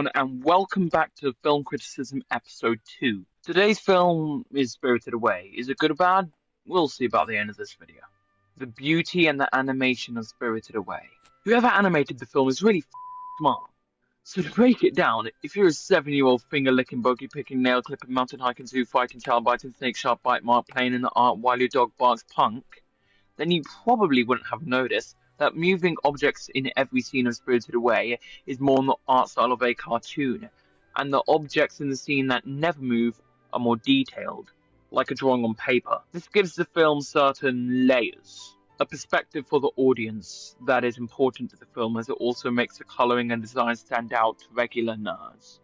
And welcome back to Film Criticism Episode 2. Today's film is Spirited Away. Is it good or bad? We'll see about the end of this video. The beauty and the animation of Spirited Away. Whoever animated the film is really smart. So to break it down, if you're a 7-year-old finger-licking, bogey-picking, nail-clipping, mountain hiking, zoo-fighting, tail-biting, snake-sharp bite mark playing in the art while your dog barks punk, then you probably wouldn't have noticed that moving objects in every scene of Spirited Away is more in the art style of a cartoon, and the objects in the scene that never move are more detailed, like a drawing on paper. This gives the film certain layers, a perspective for the audience that is important to the film, as it also makes the colouring and design stand out to regular nerds.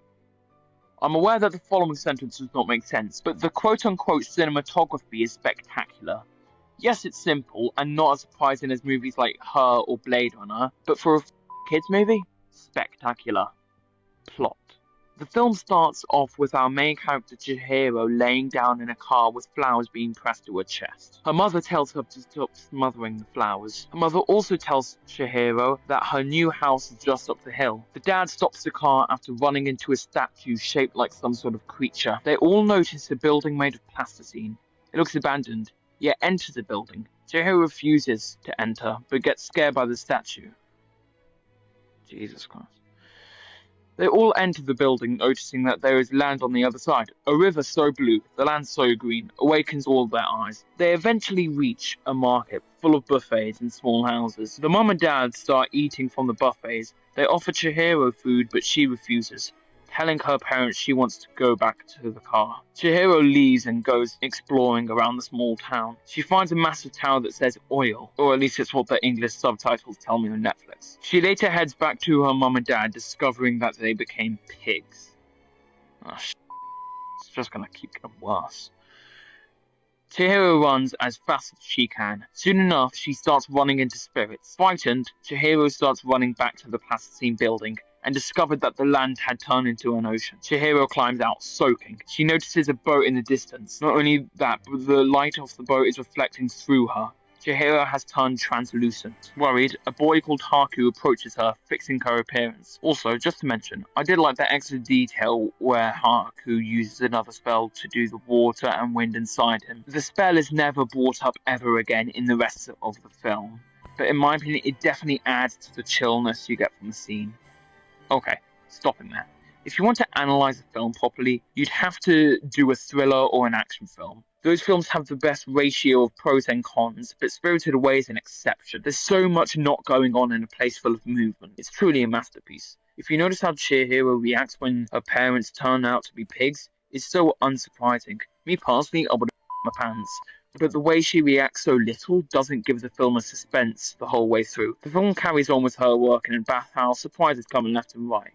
I'm aware that the following sentence does not make sense, but the quote-unquote cinematography is spectacular. Yes, it's simple and not as surprising as movies like Her or Blade Runner, but for a kids movie, spectacular. Plot. The film starts off with our main character Chihiro laying down in a car with flowers being pressed to her chest. Her mother tells her to stop smothering the flowers. Her mother also tells Chihiro that her new house is just up the hill. The dad stops the car after running into a statue shaped like some sort of creature. They all notice a building made of plasticine. It looks abandoned. Yet enters the building. Chihiro refuses to enter, but gets scared by the statue. Jesus Christ. They all enter the building, noticing that there is land on the other side. A river so blue, the land so green, awakens all their eyes. They eventually reach a market full of buffets and small houses. The mum and dad start eating from the buffets. They offer Chihiro food, but she refuses, telling her parents she wants to go back to the car. Chihiro leaves and goes exploring around the small town. She finds a massive tower that says oil, or at least it's what the English subtitles tell me on Netflix. She later heads back to her mum and dad, discovering that they became pigs. Oh, it's just gonna keep getting worse. Chihiro runs as fast as she can. Soon enough, she starts running into spirits. Frightened, Chihiro starts running back to the plasticine building, and discovered that the land had turned into an ocean. Chihiro climbs out, soaking. She notices a boat in the distance. Not only that, but the light of the boat is reflecting through her. Chihiro has turned translucent. Worried, a boy called Haku approaches her, fixing her appearance. Also, just to mention, I did like the extra detail where Haku uses another spell to do the water and wind inside him. The spell is never brought up ever again in the rest of the film, but in my opinion, it definitely adds to the chillness you get from the scene. Okay, stopping there. If you want to analyse a film properly, you'd have to do a thriller or an action film. Those films have the best ratio of pros and cons, but Spirited Away is an exception. There's so much not going on in a place full of movement. It's truly a masterpiece. If you notice how Chihiro reacts when her parents turn out to be pigs, it's so unsurprising. Me personally, I would have my pants. But the way she reacts so little doesn't give the film a suspense the whole way through. The film carries on with her working in a bathhouse, surprises coming left and right.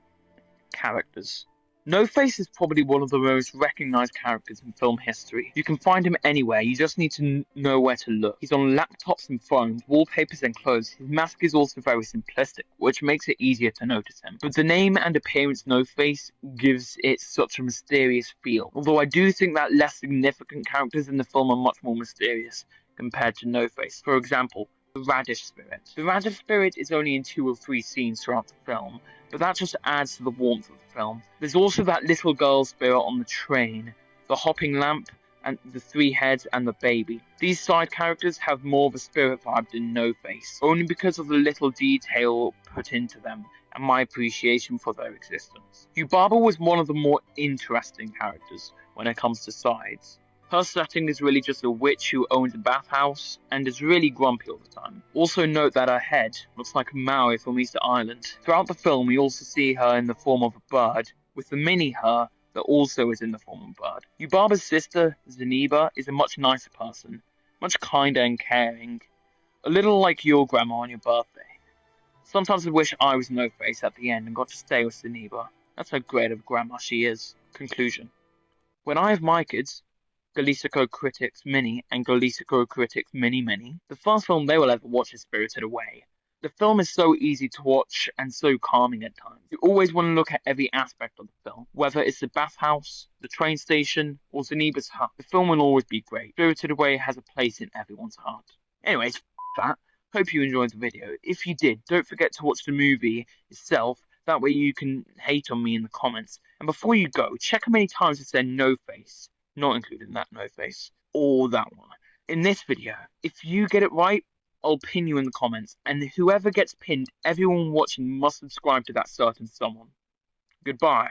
Characters. No-Face is probably one of the most recognised characters in film history. You can find him anywhere, you just need to know where to look. He's on laptops and phones, wallpapers and clothes. His mask is also very simplistic, which makes it easier to notice him. But the name and appearance No-Face gives it such a mysterious feel. Although I do think that less significant characters in the film are much more mysterious compared to No-Face. For example, the Radish Spirit. The Radish Spirit is only in 2 or 3 scenes throughout the film, but that just adds to the warmth of the film. There's also that little girl spirit on the train, the hopping lamp, and the 3 heads and the baby. These side characters have more of a spirit vibe than No-Face, only because of the little detail put into them and my appreciation for their existence. Yubaba was one of the more interesting characters when it comes to sides. Her setting is really just a witch who owns a bathhouse and is really grumpy all the time. Also note that her head looks like Maui from Easter Island. Throughout the film we also see her in the form of a bird, with the mini her that also is in the form of a bird. Yubaba's sister, Zeniba, is a much nicer person, much kinder and caring, a little like your grandma on your birthday. Sometimes I wish I was No-Face at the end and got to stay with Zeniba. That's how great of a grandma she is. Conclusion. When I have my kids, Galicico Critics Mini and Galicico Critics Mini Mini, the first film they will ever watch is Spirited Away. The film is so easy to watch and so calming at times. You always want to look at every aspect of the film, whether it's the bathhouse, the train station, or Zeniba's hut. The film will always be great. Spirited Away has a place in everyone's heart. Anyways, that. Hope you enjoyed the video. If you did, don't forget to watch the movie itself That way you can hate on me in the comments. And before you go, check how many times it said no face, not including that no face, or that one. In this video, if you get it right, I'll pin you in the comments, and whoever gets pinned, everyone watching must subscribe to that certain someone. Goodbye.